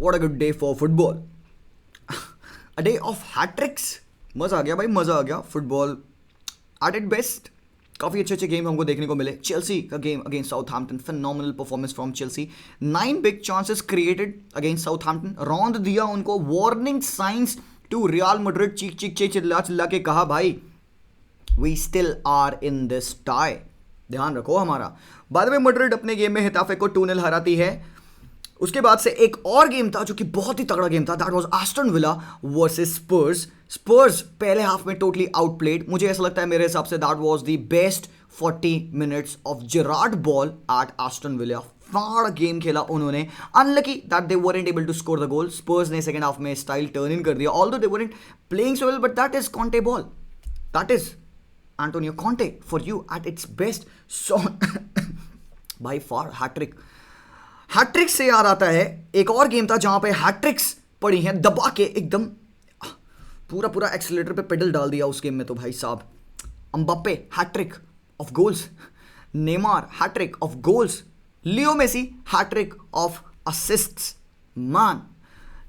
What a good day for football. A day of hat tricks. मजा आ गया भाई, मजा आ गया. Football at it best. काफ़ी अच्छे अच्छे गेम हमको देखने को मिले. चेल्सी का game against Southampton, phenomenal performance from Chelsea. 9 big chances created against Southampton. रौंद दिया उनको. Warning signs to Real Madrid. चीख चीख चीख चिल्ला चिल्ला के कहा भाई we still are in this tie. ध्यान रखो हमारा. बाद में मैड्रिड अपने गेम में हेताफे को 2-0 हराती है. उसके बाद से एक और गेम था जो कि बहुत ही तगड़ा गेम था. That was Aston Villa versus Spurs. Spurs पहले हाफ में टोटली आउटप्लेड. मुझे ऐसा लगता है, मेरे हिसाब से that was the best 40 minutes of Gerrard ball at Aston Villa. फाड़ गेम खेला उन्होंने. Unlucky that they weren't able to score the goal. Spurs ने सेकंड हाफ में स्टाइल टर्न इन कर दिया. Although they weren't playing so well, but that is Conte ball. That is Antonio Conte for you at its best. So by far hattrick. Hattricks से याद आता है एक और गेम था जहां पे हैट्रिक्स पड़ी हैं दबा के एकदम. पूरा पूरा एक्सीलरेटर पे पेडल डाल दिया उस गेम में तो भाई साहब. Mbappe hattrick of goals. Neymar hattrick of goals. Leo Messi hattrick of assists. Man,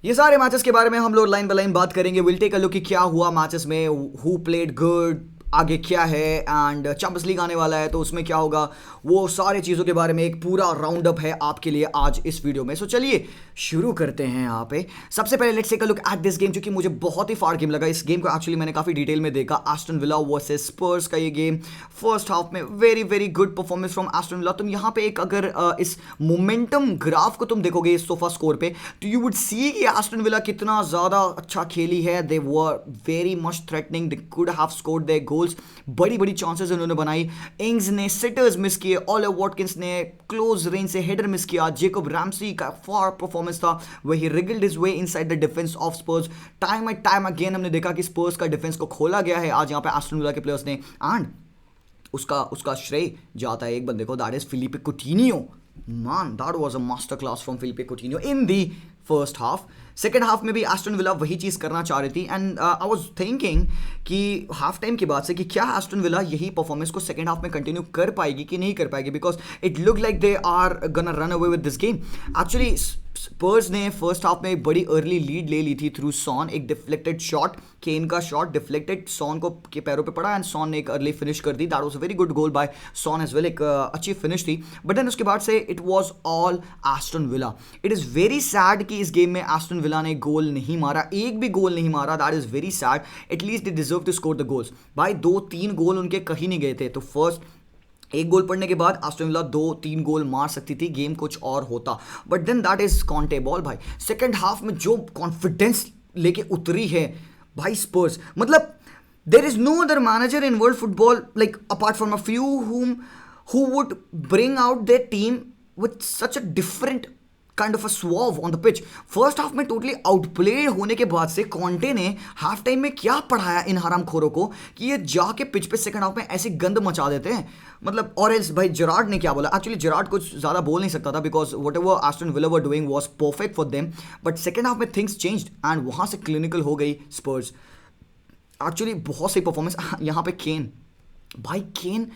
ये सारे मैचेस के बारे में हम लोग लाइन बाय लाइन बात करेंगे. विल टेक अ लुक कि क्या हुआ मैचेस में, हु प्लेड गुड, आगे क्या है, एंड चैंपियंस लीग आने वाला है तो उसमें क्या होगा, वो सारे चीज़ों के बारे में एक पूरा राउंड अप है आपके लिए आज इस वीडियो में. सो चलिए शुरू करते हैं यहाँ पे. सबसे पहले let's take a look at this game, जो कि मुझे बहुत ही फाड़ गेम लगा. इस गेम को एक्चुअली मैंने काफ़ी डिटेल में देखा. एस्टन विला वर्सेस स्पर्स का ये गेम. फर्स्ट हाफ में very very good performance from Aston villa. तुम यहाँ पे एक अगर इस मोमेंटम ग्राफ को तुम देखोगे इस सोफा स्कोर पे, तो यू वुड सी कि एस्टन विला कितना ज़्यादा अच्छा खेली है. They were very much threatening. They could have scored their goals. बड़ी बड़ी चांसेस उन्होंने बनाई. इंग्स ने सिटर्स मिस किए. ऑलिवर वॉटकिंस ने क्लोज रेंज से हेडर मिस किया. जेकब रैम्सी का फार परफॉर्मेंस था, वही wriggled his way inside the defence of Spurs. Time again हमने देखा कि स्पर्स का डिफेंस को खोला गया है आज यहाँ पे एस्टन विला के प्लेयर्स ने. एंड उसका श्रेय जाता है एक बंदे को, that is Philippe Coutinho. Man, that was a master class from Felipe Coutinho in the first half. Second half में भी एस्टन विला वही चीज़ करना चाह रही थी. एंड आई वाज थिंकिंग कि हाफ टाइम के बाद से कि क्या एस्टन विला यही परफॉर्मेंस को सेकेंड हाफ में कंटिन्यू कर पाएगी कि नहीं कर पाएगी, because it look like they are gonna run away with this game. Actually Spurs ने फर्स्ट हाफ में एक बड़ी अर्ली लीड ले ली थी थ्रू सॉन. एक डिफ्लेक्टेड शॉट, केन का शॉट डिफ्लेक्टेड, सॉन को के पैरों पे पड़ा एंड सॉन ने एक अर्ली फिनिश कर दी. That was a very good goal by Son as well. एक अच्छी फिनिश थी. बट देन उसके बाद से it was all Aston Villa. It is very sad कि इस गेम में एस्टन विला ने गोल नहीं मारा, एक भी गोल नहीं मारा. That is very sad. At least they deserve to score the goals. भाई 2-3 गोल उनके कहीं नहीं गए थे. तो फर्स्ट एक गोल पड़ने के बाद एस्टन विला 2-3 गोल मार सकती थी, गेम कुछ और होता. But then that is Conte ball. भाई सेकेंड हाफ में जो कॉन्फिडेंस लेके उतरी है भाई स्पर्स, मतलब there is no other manager in world football like apart from a few who would bring out their team with such a different kind of a swerve on the pitch. First half में totally outplayed होने के बाद से Conte ने half time में क्या पढ़ाया इन हरामखोरों को कि ये जाके पिच पे सेकंड हाफ में ऐसी गंद मचा देते हैं. मतलब और एल्स भाई जेरार्ड ने क्या बोला. एक्चुअली जेरार्ड कुछ ज़्यादा बोल नहीं सकता था because what ever Aston villa were doing was perfect for them. But second half में थिंग्स चेंज्ड एंड वहाँ से क्लिनिकल हो गई स्पर्स. एक्चुअली बहुत सही परफॉर्मेंस यहाँ पे. केन भाई, केन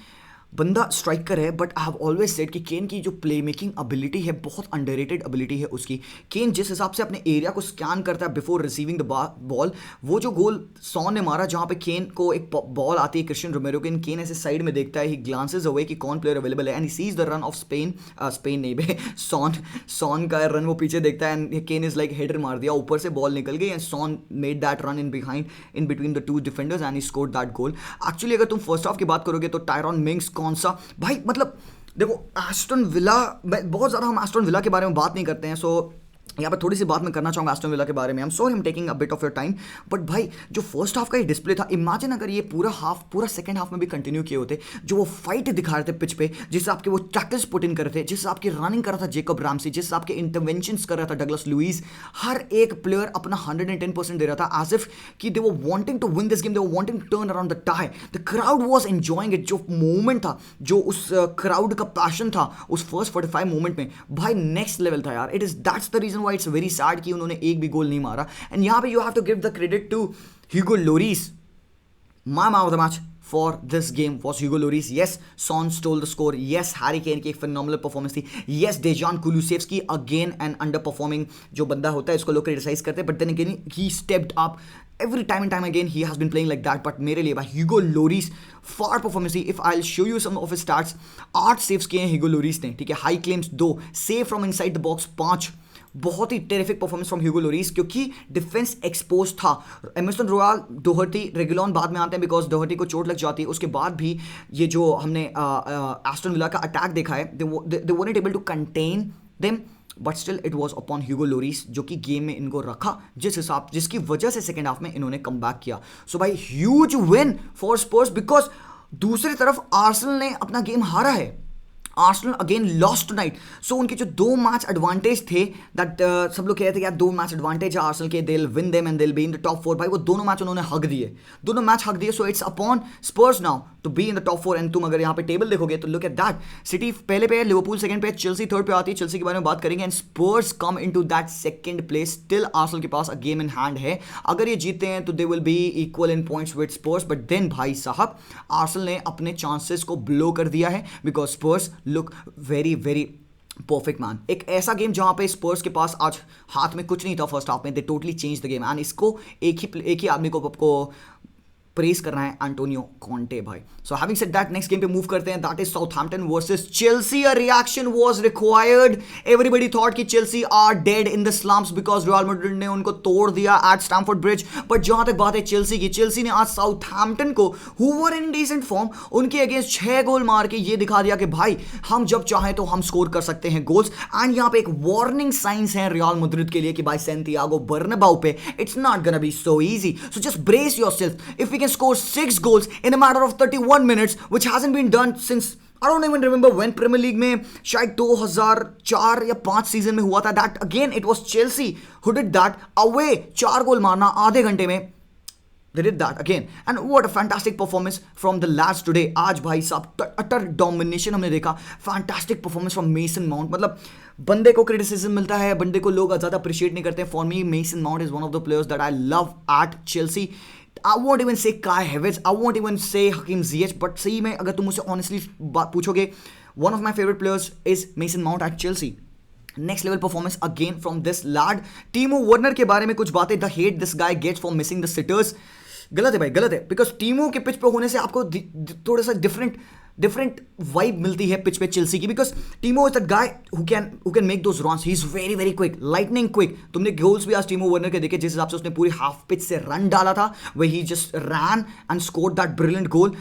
बंदा स्ट्राइकर है, but I have always said कि केन की जो प्ले मेकिंग एबिलिटी है बहुत अंडररेटेड एबिलिटी है उसकी. केन जिस हिसाब से अपने एरिया को स्कैन करता है बिफोर रिसीविंग द बॉल, वो जो गोल सॉन ने मारा जहाँ पे केन को एक बॉल आती है क्रिस्टियन रोमेरो के, केन ऐसे साइड में देखता है, ही ग्लांसेज अवे कि कौन प्लेयर अवेलेबल है and he sees the run of Spain नहीं बे सॉन का रन वो पीछे देखता है and Kane is like header मार दिया, ऊपर से बॉल निकल गई and Son made that run in between the two defenders and he scored that goal. Actually अगर तुम फर्स्ट हाफ की बात करोगे तो टायरॉन मिंग्स कौन सा भाई, मतलब देखो एस्टन विला, बहुत ज़्यादा हम एस्टन विला के बारे में बात नहीं करते हैं. सो यहाँ पर थोड़ी सी बात मैं करना चाहूँगा एस्टन विला के बारे में. I am sorry I am taking a bit of your time, but भाई जो फर्स्ट हाफ का ये डिस्प्ले था, इमेजिन अगर ये पूरा सेकंड हाफ में भी कंटिन्यू किए होते. जो वो फाइट दिखा रहे थे पिच पे, जिस आपके वो टैकल्स पुट इन कर रहे थे, जिस आपकी रनिंग कर रहा था जेकब रैम्सी, जिस आपके इंटरवेंशंस कर रहा था डगलस लुइस, हर एक प्लेयर अपना 110% दे रहा था एज इफ कि they were wanting to win this game, they were wanting to turn around the tie. The crowd was enjoying it. जो मोमेंट था, जो उस क्राउड का पैशन था उस फर्स्ट 45 मोमेंट में, भाई नेक्स्ट लेवल था यार. That's the reason why it's very sad कि उन्होंने एक भी गोल नहीं मारा. एंड यहाँ पे you have to give the credit to Hugo Lloris, man of the match for this game was Hugo Lloris. Yes, Son stole the score. Yes, Harry Kane की एक फिनोमिनल परफॉर्मेंस थी. Yes, Dejan Kulusevski again an underperforming जो बंदा होता है इसको लोग criticise करते हैं, but then again he stepped up. Every time and time again he has been playing like that. But मेरे लिए भाई ह्यूगो लोरिस फार परफॉर्मेंस थी. If I will show you some of his starts, 8 saves किए हैं Hugo Lloris ने, ठीक है. High claims 2, save from inside the box 5. बहुत ही terrific performance from Hugo Lloris क्योंकि डिफेंस एक्सपोज था. एमर्सन रॉयल, डोहर्टी, रेगुलॉन बाद में आते हैं बिकॉज डोहर्टी को चोट लग जाती है. उसके बाद भी ये जो हमने एस्टन विला का अटैक देखा है, they weren't able to contain them. But still it was upon Hugo Lloris जो कि गेम में इनको रखा, जिसकी वजह से सेकेंड हाफ में इन्होंने कम बैक किया. सो भाई huge win for Spurs because दूसरी तरफ आर्सेनल ने अपना गेम हारा है. Arsenal again lost tonight. So उनके जो 2 मैच एडवांटेज थे दैट सब लोग कह रहे थे यार 2 मैच एडवांटेज है आर्सेनल के, they will win them and they will B in the top 4. भाई वो दोनों मैच उन्होंने हक दिए, दोनों मैच हक दिए. So it's upon Spurs now to be in the top 4. एंड तुम अगर यहाँ पे टेबल देखोगे तो लुक एट दैट, सिटी पहले पे है, लिवरपूल सेकंड पे, चेल्सी थर्ड पे आती है. चेल्सी के बारे में बात करेंगे and Spurs come into that second place. Still Arsenal के पास अ गेम इन हैंड है. अगर ये जीतते हैं तो they will be equal in points with Spurs. But then भाई साहब आर्सेनल ने अपने चांसेस को ब्लो कर दिया है because Spurs look very very perfect man. एक ऐसा गेम जहां पे स्पर्स के पास आज हाथ में कुछ नहीं था फर्स्ट हाफ में, दे totally change the game. And इसको एक ही आदमी को प्रेस करना है, एंटोनियो कॉन्टे भाई. So having said that next game पे मूव करते हैं, that is Southampton versus Chelsea. A reaction was required. Everybody thought कि Chelsea are dead in the slumps because Real Madrid ने उनको तोड़ दिया एट स्टैमफोर्ड ब्रिज. बट जहां तक बात है चेल्सी की, चेल्सी ने आज साउथहैम्पटन को, who were in decent form, उनके अगेंस्ट 6 गोल मार के ये दिखा दिया कि भाई हम जब चाहें तो हम स्कोर कर सकते हैं गोल्स. एंड यहाँ पे एक वार्निंग साइंस है रियल मैड्रिड के लिए कि भाई सैंटियागो बर्नाबाउ पे it's not gonna be so easy. So just brace yourself. If we can score 6 goals in a matter of 31 minutes, which hasn't been done since I don't even remember when Premier League में शायद 2004 या 5 season में हुआ था. That again it was Chelsea who did that. Away 4 गोल मारना आधे घंटे में, they did that again. And what a fantastic performance from the lads today. आज भाई साहब utter domination हमने देखा. Fantastic performance from Mason Mount. मतलब बंदे को क्रिटिसिज्म मिलता है, बंदे को लोग ज़्यादा अप्रिशिएट नहीं करते. For me Mason Mount is one of the players that I love at Chelsea. I won't even say Kai Havertz, I won't even say Hakim Ziyech, but सही में अगर तुम मुझसे honestly पूछोगे, one of my favorite players is Mason Mount at Chelsea. Next level performance again from this lad. टीमो Werner के बारे में कुछ बातें, the hate this guy gets for missing the sitters. गलत है भाई, गलत है. बिकॉज टीमों के पिच पे होने से आपको थोड़ा सा डिफरेंट वाइब मिलती है पिच पे चेल्सी की. Because टीमो is that guy who can make those runs. He is very very quick, lightning quick. तुमने गोल्स भी आज टीमो वर्नर के देखे जिस हिसाब से उसने पूरी हाफ पिच से रन डाला था, वही ही just run and scored that brilliant goal.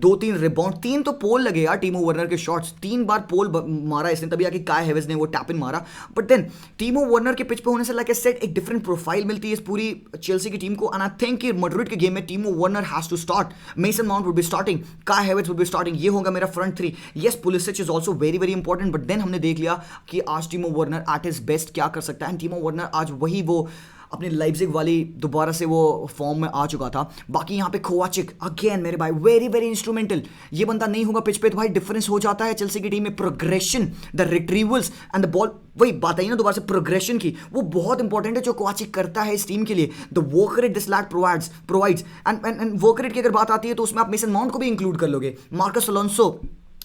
2-3 rebound, 3 तो पोल लगे यार टीमो वर्नर के शॉट्स. 3 बार पोल मारा इसने, तभी आके काय हेवेज ने वो टैप इन मारा. बट देन टीमो वर्नर के पिच पे होने से लाइक आई सेड एक डिफरेंट प्रोफाइल मिलती है इस पूरी चेल्सी की टीम को. एंड आई थिंक कि मैड्रिड के गेम में Timo Werner has to start, Mason Mount would be starting, Kai हेवेज वुड बी स्टार्टिंग. ये होगा मेरा front 3. Yes, Pulisic is also very very important. But then हमने देख लिया कि आज टीमो वर्नर एट हिज बेस्ट क्या कर सकता है. एंड टीमो वर्नर आज वही वो अपनी लाइप्जिग वाली दोबारा से वो फॉर्म में आ चुका था. बाकी यहाँ पे कोवाचिक अगेन मेरे भाई वेरी वेरी इंस्ट्रूमेंटल. ये बंदा नहीं होगा पिच पे तो भाई डिफरेंस हो जाता है चेल्सी की टीम में. Progression, the retrievals and the ball, वही बात आई ना दोबारा से प्रोग्रेशन की, वो बहुत इंपॉर्टेंट है जो कोवाचिक करता है इस टीम के लिए. The work rate this lad provides and work rate की अगर बात आती है तो उसमें आप मेसन माउंट को भी इंक्लूड कर लोगे. Marcus Alonso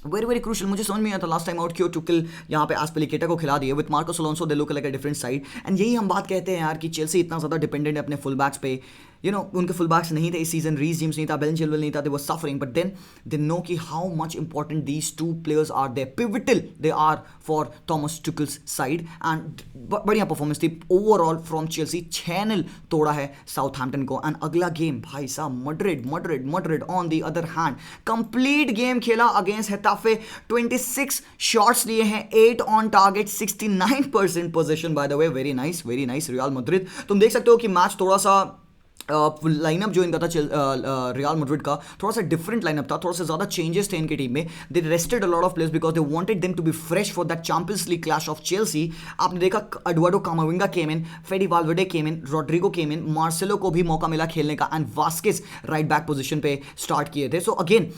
very very crucial. मुझे समझ में आया था लास्ट टाइम आउट क्यों टुकल यहाँ पे एस्पिलिकेटा को खिला दिए. With Marcus Alonso they look like a different side. And यही हम बात कहते हैं यार कि चेल्सी इतना ज़्यादा डिपेंडेंट है अपने फुल बैक्स पे. यू नो उनके फुल बैक्स नहीं थे इस सीजन. रीस जेम्स नहीं था, बेन चिलवेल नहीं था, they were suffering. But then they know कि how much important these 2 players are there. Pivotal they are for Thomas Tuchel's side. And बढ़िया परफॉर्मेंस थी ओवरऑल फ्रॉम चेल्सी. 6-0 तोड़ा है Southampton को. एंड अगला गेम भाई साहब Madrid on the other hand complete game खेला अगेंस्ट हेटाफे. 26 शॉट्स लिए हैं, 8 on target, 69% position. By the way very nice real Madrid. तुम देख सकते हो कि मैच थोड़ा सा लाइनअप जो इनका था रियल मैड्रिड का थोड़ा सा डिफरेंट लाइनअप था. थोड़ा सा ज़्यादा चेंजेस थे इनकी टीम में. They rested a lot of players because they wanted them to be fresh for that Champions League clash of Chelsea. आपने देखा एडुआर्डो कामाविंगा केम इन, फेडी वाल्वेर्डे केम इन, रॉड्रिगो केम इन, मार्सेलो को भी मौका मिला खेलने का. And Vazquez right back position पे स्टार्ट किए थे. So again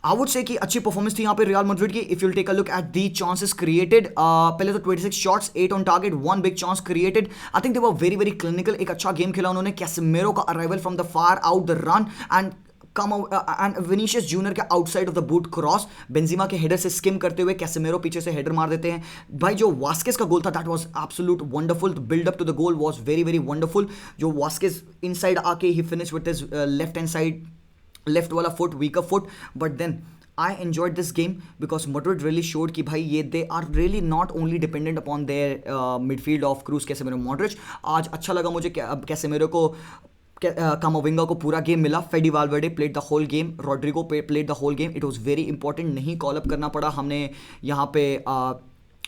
I would say कि अच्छी परफॉर्मेंस थी यहाँ पे रियल मैड्रिड की. If you take a look at the chances created, पहले तो 26 shots, 8 on target, 1 big chance created. I think they were very very clinical. एक अच्छा गेम खेला उन्होंने. कैसेमिरो का arrival from the far out the run and come and Vinicius Junior के outside of the boot cross Benzema के header से skim करते हुए कैसेमेरो पीछे से हेडर मार देते हैं भाई। जो वास्केस का गोल था that was absolute wonderful, build up to the goal was very very wonderful. जो वास्केस इनसाइड आके ही finish with his left hand side, left वाला foot, weaker foot, but then I enjoyed this game because Madrid really showed कि भाई ये they are really not only dependent upon their midfield of Kroos, Casemiro, Modric। आज अच्छा लगा मुझे कैसेमेरो को, कामाविंगा को पूरा गेम मिला। Fede Valverde played the whole game, Rodrigo played the whole game. It was very important, नहीं कॉल अप करना पड़ा हमें यहाँ पे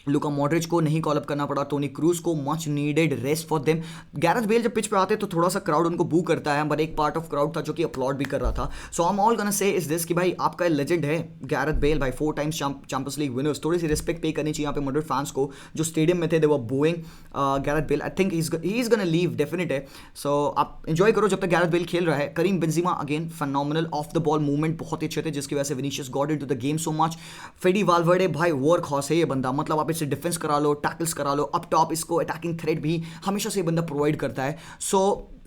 लुका मॉड्रिच को, नहीं कॉल अप करना पड़ा टोनी क्रूज को। Much needed rest for them. Gareth Bale जब पिच पे आते तो थोड़ा सा क्राउड उनको बू करता है, बट एक पार्ट ऑफ क्राउड था जो कि अपलॉड भी कर रहा था। So I am all gonna say is this कि भाई आपका लेजेंड है गैरेथ बेल भाई, 4 टाइम्स चैंपियंस लीग विनर्स। थोड़ी सी रिस्पेक्ट पे करनी चाहिए यहाँ पे मैड्रिड फैंस को जो स्टेडियम में थे, they were booing Gareth Bale. I think he is gonna leave, definite है। सो आप एंजॉय करो जब तक गैरेथ बेल खेल रहा है। Karim Benzema again phenomenal, off the ball movement बहुत ही अच्छे थे जिसकी वजह से Vinicius got into the game so much. Fede Valverde भाई वर्क हॉर्स है ये बंदा, मतलब आप इससे डिफेंस करा लो, टैकल्स करा लो, अप टॉप इसको अटैकिंग थ्रेट भी हमेशा से ये बंदा प्रोवाइड करता है। सो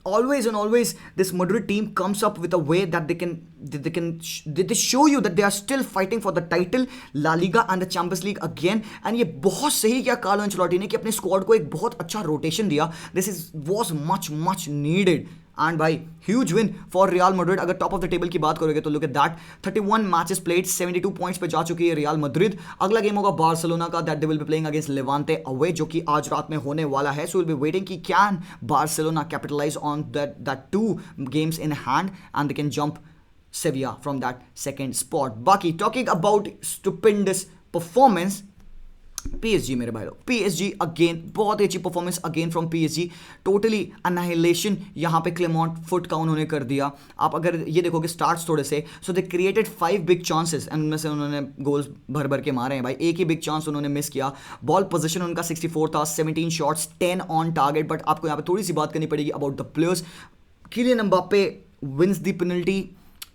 always and always this Madrid team comes up with a way that they show you that they are still fighting for the title, La Liga and the Champions League again। and ये बहुत सही किया Carlo Ancelotti ने कि अपने squad को एक बहुत अच्छा रोटेशन दिया। this was much needed and भाई huge win for Real Madrid. अगर टॉप ऑफ द टेबल की बात करोगे तो look at that, 31 matches played, 72 points पे जा चुकी है रियल मैड्रिड। अगला गेम होगा बार्सिलोना का, that they will be playing against Levante away, जो कि आज रात में होने वाला है। सो विल बी वेटिंग कि can Barcelona capitalise on that 2 games in hand and they can jump Sevilla from that second spot. बाकी talking about stupendous performance, PSG मेरे भाई लोग, PSG अगेन बहुत ही अच्छी performance again from PSG। Totally annihilation यहाँ पे क्लेमॉन्ट फुट का उन्होंने कर दिया। आप अगर ये देखोगे स्टार्ट्स थोड़े से, so they created 5 big chances and उनमें से उन्होंने गोल्स भर भर के मारे हैं भाई। एक ही बिग चांस उन्होंने मिस किया। बॉल पोजीशन उनका 64 था, 17 शॉट्स, 10 ऑन टारगेट। बट आपको यहाँ पे थोड़ी सी बात करनी पड़ेगी about the players. Kylian Mbappe wins the penalty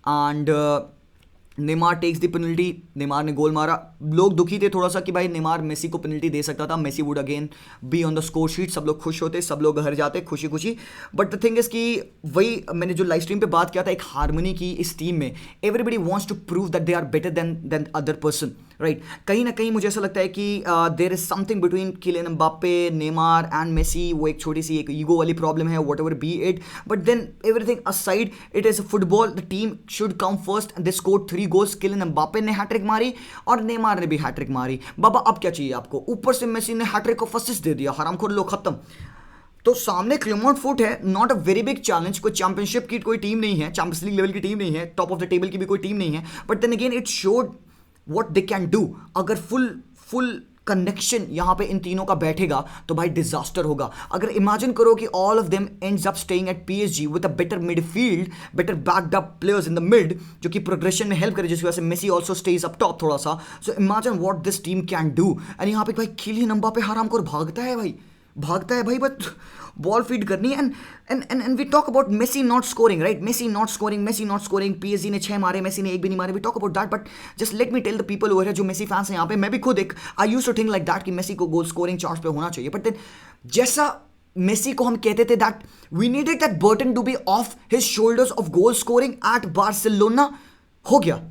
and Neymar takes the penalty. Neymar ने गोल मारा। लोग दुखी थे थोड़ा सा कि भाई नेमार मेसी को पेनल्टी दे सकता था, Messi would again be on the score sheet. सब लोग खुश होते, सब लोग घर जाते खुशी खुशी। बट द थिंग इज कि वही मैंने जो लाइव स्ट्रीम पे बात किया था, एक हार्मनी की इस टीम में। Everybody wants to prove that they are better than other person, right. कहीं ना कहीं मुझे ऐसा लगता है कि there is something between Kylian Mbappe, Neymar and Messi. वो एक छोटी सी एक ईगो वाली प्रॉब्लम है, whatever be it. But then everything aside, it is football, the team should come first. They scored 3 goals. Kylian Mbappe ने hat trick मारी और नेमार ने भी हैट्रिक मारी। बाबा अब क्या चाहिए आपको? ऊपर से मेसी ने हैट्रिक को फर्स्ट दे दिया, हरामखोर लो खत्म। तो सामने क्लेमॉन्ट फुट है, not a very big challenge. कोई चैंपियनशिप की कोई टीम नहीं है, चैंपियंस लीग लेवल की टीम नहीं है, टॉप ऑफ द टेबल की भी कोई टीम नहीं है। But then again it showed what they can do. अगर फुल कनेक्शन यहाँ पे इन तीनों का बैठेगा तो भाई डिजास्टर होगा। अगर इमेजिन करो कि all of them ends up staying at PSG with a better midfield, better backed up players in the mid, जो कि प्रोग्रेशन में हेल्प करे, जिसकी वजह से Messi also stays up top थोड़ा सा। So imagine what this team can do. And यहाँ पे भाई किलियन एम्बाप्पे हरामखोर भागता है भाई, बट बॉल फीड करनी है। And we talk about Messi not scoring, right. Messi not scoring. PSG ने 6 मारे, मेसी ने 1 भी नहीं मारे। We talk about that, but just let me tell the people over here जो मेसी फैंस हैं यहाँ पे, मैं भी खुद एक I used to think like that कि मेसी को गोल स्कोरिंग चार्ट्स पे होना चाहिए। बट देन जैसा मेसी को हम कहते थे that we needed that burden to be off his shoulders of goal scoring at Barcelona, हो गया।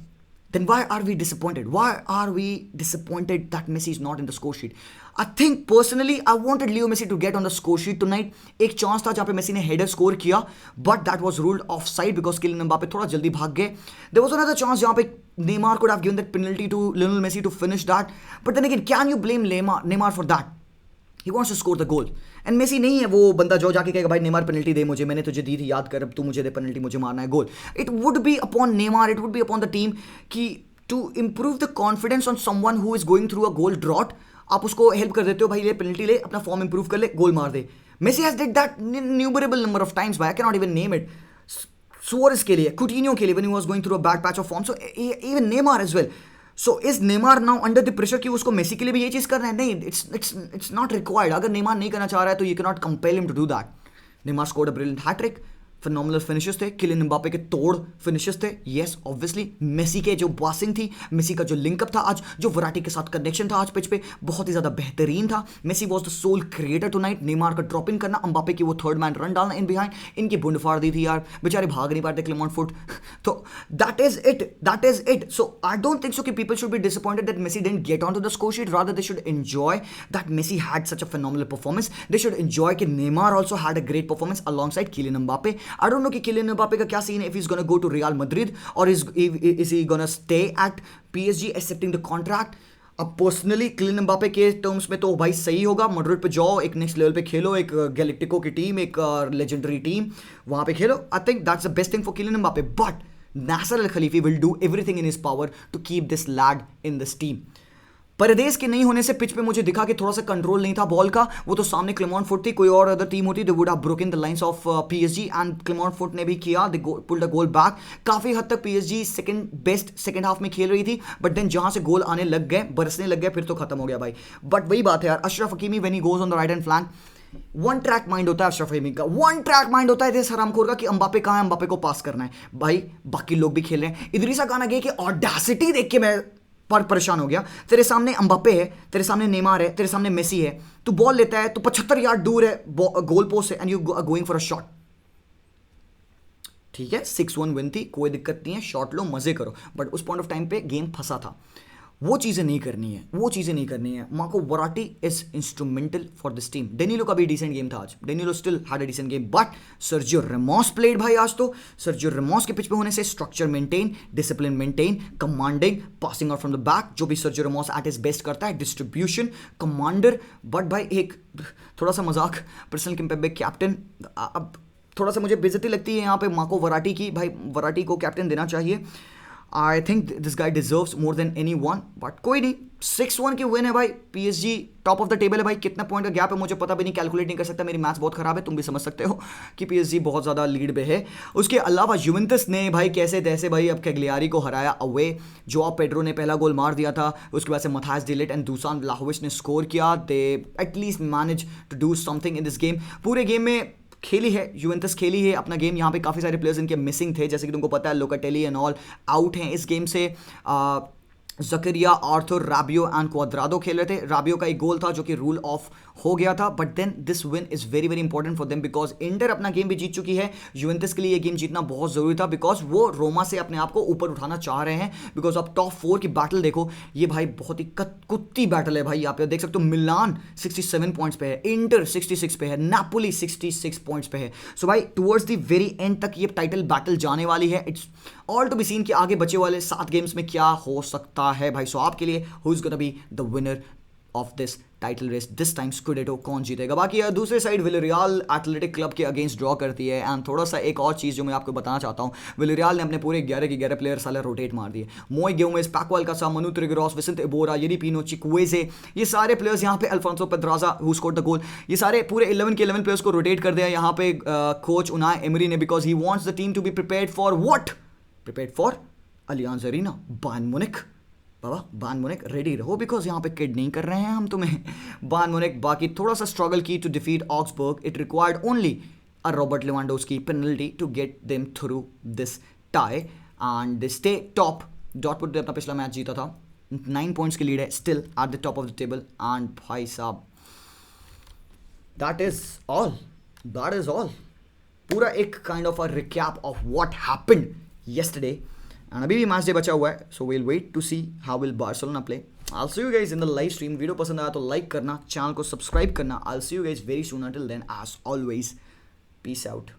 Then why are we disappointed? Why are we disappointed that Messi is not in the score sheet? I think personally I wanted Leo Messi to get on the score sheet tonight. एक chance था जहाँ पे Messi ने header score किया, but that was ruled offside because Kylian Mbappe थोड़ा जल्दी भाग गए. There was another chance जहाँ पे Neymar could have given that penalty to Lionel Messi to finish that. But then again, can you blame Neymar for that? He wants to score the goal. And Messi नहीं है वो बंदा जो जाके कहेगा भाई नेमार पेनल्टी दे मुझे, मैंने तुझे दी थी, याद कर, अब तू मुझे दे पेनल्टी, मुझे मारना है goal. It would be upon Neymar, it would be upon the team कि to improve the confidence on someone who is going through a goal drought. आप उसको हेल्प कर देते हो, भाई ले पेनल्टी ले, अपना फॉर्म इंप्रूव कर ले, गोल मार दे. Messi has did that numerable number of times, भाई I can not even name it. Suarez के लिए, कुटिन्हो के लिए when he was going through a bad patch of form, so even Neymar as well. So is Neymar now under the pressure कि उसको Messi के लिए भी ये चीज़ करना है? नहीं, इट्स नॉट रिक्वायर्ड. अगर नेमार नहीं करना चाह रहा है तो you can not compel him to do that. Neymar scored a brilliant hat trick. Phenomenal finishes थे, किलियन एम्बापे के तोड़ फिनिशेस थे, यस ऑब्वियसली मेसी के जो पासिंग थी, मेसी का जो लिंकअप था आज, जो वराटी के साथ कनेक्शन था आज पिच पे बहुत ही ज्यादा बेहतरीन था। Messi was the sole creator tonight. Neymar का ड्रॉप इन करना, एम्बापे की वो थर्ड मैन रन डालना इन बिहाइंड, इनकी बुंड फाड़ दी थी यार, बेचारे भाग नहीं पाते क्लेमेंट फुट। तो that is it. So I don't think so कि people should be disappointed that Messi didn't get on to the score sheet, rather they should enjoy that Messi had such a phenomenal performance. They should enjoy कि Neymar also had a great performance alongside Kylian Mbappe. I don't know कि Kylian Mbappe का क्या scene है, if he is gonna go to Real Madrid और is he gonna stay at PSG accepting the contract. अब personally Kylian Mbappe के terms में तो भाई सही होगा, मैड्रिड पे जाओ, एक नेक्स्ट लेवल पे खेलो, एक गैलेक्टिको की टीम, एक लेजेंडरी टीम, वहां पे खेलो। I think that's the best thing for Kylian Mbappe, but Nasser Al Khelaifi will do everything in his power to keep this lad in this team. परदेश के नहीं होने से पिच पे मुझे दिखा कि थोड़ा सा कंट्रोल नहीं था बॉल का, वो तो सामने क्लेमेंट फुट थी, कोई और अदर टीम होती they would have broken the lines of PSG and Clement foot ने भी किया, दे पुल्ड अ गोल बैक। काफी हद तक PSG second best second half में खेल रही थी, बट देन जहां से गोल आने लग गए, बरसने लग गए, फिर तो खत्म हो गया भाई। बट वही बात है यार, Ashraf Hakimi when he goes on the right hand flank, one track mind होता है अशरफ हकीमी का, वन ट्रैक माइंड होता है इस हरामखोर का कि एम्बापे कहां है, एम्बापे को पास करना है। भाई बाकी लोग भी खेल रहे हैं, इदरीसा गाना गया कि ऑडेसिटी देख के मैं परेशान हो गया। तेरे सामने एम्बापे है, तेरे सामने नेमार है, तेरे सामने मेसी है, तू बॉल लेता है, तू 75 यार्ड दूर है गोल पोस्ट से and you are going for a shot. ठीक है 6-1 विन थी, कोई दिक्कत नहीं है, शॉट लो मजे करो, बट उस पॉइंट ऑफ टाइम पे गेम फंसा था। वो चीज़ें नहीं करनी है, वो चीज़ें नहीं करनी है। Marco Verratti is instrumental for this team. Danilo का भी डिसेंट गेम था आज, Danilo still had a decent game, but Sergio Ramos played भाई आज तो। सर्जियो रेमोस के पिच पे होने से structure maintain, discipline maintain, commanding, passing out from the back, जो भी Sergio Ramos at his best करता है, डिस्ट्रीब्यूशन, कमांडर। बट भाई एक थोड़ा सा मजाक, पर्सनल किम्पेबे कैप्टन, अब थोड़ा सा मुझे बेइज्जती लगती है यहाँ पे मार्को वराटी की। भाई वराटी को कैप्टन देना चाहिए। I think this guy deserves more than any one, but कोई नहीं, 6-1 की विन है भाई। PSG top of the table है भाई, कितना पॉइंट का गैप है मुझे पता भी नहीं, कैलकुलेट नहीं कर सकता, मेरी मैथ्स बहुत खराब है, तुम भी समझ सकते हो कि पीएसजी बहुत ज़्यादा लीड पे है। उसके अलावा यूवेंटस ने भाई कैसे तैसे भाई अब कैग्लियारी को हराया अवे। जोआ पेड्रो ने पहला गोल मार दिया था, उसके बाद से Matthijs de Ligt and Dusan Vlahovic ने स्कोर किया। They at least manage to do something in this game. पूरे गेम में खेली है यूवेंटस, खेली है अपना गेम। यहाँ पे काफ़ी सारे प्लेयर्स इनके मिसिंग थे, जैसे कि तुमको पता है लोकाटेली एंड ऑल आउट हैं इस गेम से। जकरिया, आर्थर, राबियो एंड क्वाद्राडो खेल रहे थे। राबियो का एक गोल था जो कि रूल ऑफ हो गया था, but then this win is very very important for them because Inter अपना गेम भी जीत चुकी है। यूवेंटस के लिए ये गेम जीतना बहुत जरूरी था बिकॉज वो रोमा से अपने आप को ऊपर उठाना चाह रहे हैं। बिकॉज आप टॉप 4 की बैटल देखो, ये भाई बहुत ही कुत्ती बैटल है भाई। यहाँ पे देख सकते हो मिलान 67 पॉइंट्स पे है, इंटर 66 पे है, नापोली 66 पॉइंट्स पे है। सो भाई टुवर्ड्स द वेरी एंड तक ये टाइटल बैटल जाने वाली है। It's all to be seen कि आगे बचे वाले 7 गेम्स में क्या हो सकता है भाई। सो आपके लिए who is gonna be the winner of this title race this time, scudetto कौन जीतेगा। बाकी दूसरे साइड विलेरियल एथलेटिक क्लब के अगेंस्ट ड्रॉ करती है। एंड थोड़ा सा एक और चीज़ जो मैं आपको बताना चाहता हूँ, विलेरियल ने अपने पूरे 11 के 11 प्लेयर साले रोटेट मार दिए। Moi Gomez, Paco Alcacer, Manu Trigueros, Vicente Iborra, Yeremy Pino, Chukwueze, ये सारे प्लेयर्स यहाँ पे, Alfonso Pedraza who scored the goal, ये सारे पूरे 11 के 11 प्लेयर्स को रोटेट कर दिया यहाँ पे कोच उनाय एमरी ने, because he wants the team to be prepared for what, prepared for Allianz Arena, Bayern Munich. बाबा बायर्न म्यूनिख रेडी रहो, बिकॉज यहाँ पे किड नहीं कर रहे हैं हम तुम्हें। बायर्न म्यूनिख बाकी थोड़ा सा स्ट्रगल की to defeat Augsburg, it required only a Robert Lewandowski penalty to get them through this tie and they stay top. Dortmund ने अपना पिछला मैच जीता था, 9 पॉइंट्स की लीड है, still at the top of the table. And भाई साहब that is all, पूरा एक kind of a recap of what happened yesterday, and अभी भी मैच डे बचा हुआ है, so we'll wait to see how will Barcelona play. I'll see you guys in the live stream. Video पसंद आया तो लाइक करना, चैनल को सब्सक्राइब करना. I'll see you guys very soon. Until then, as always, peace out.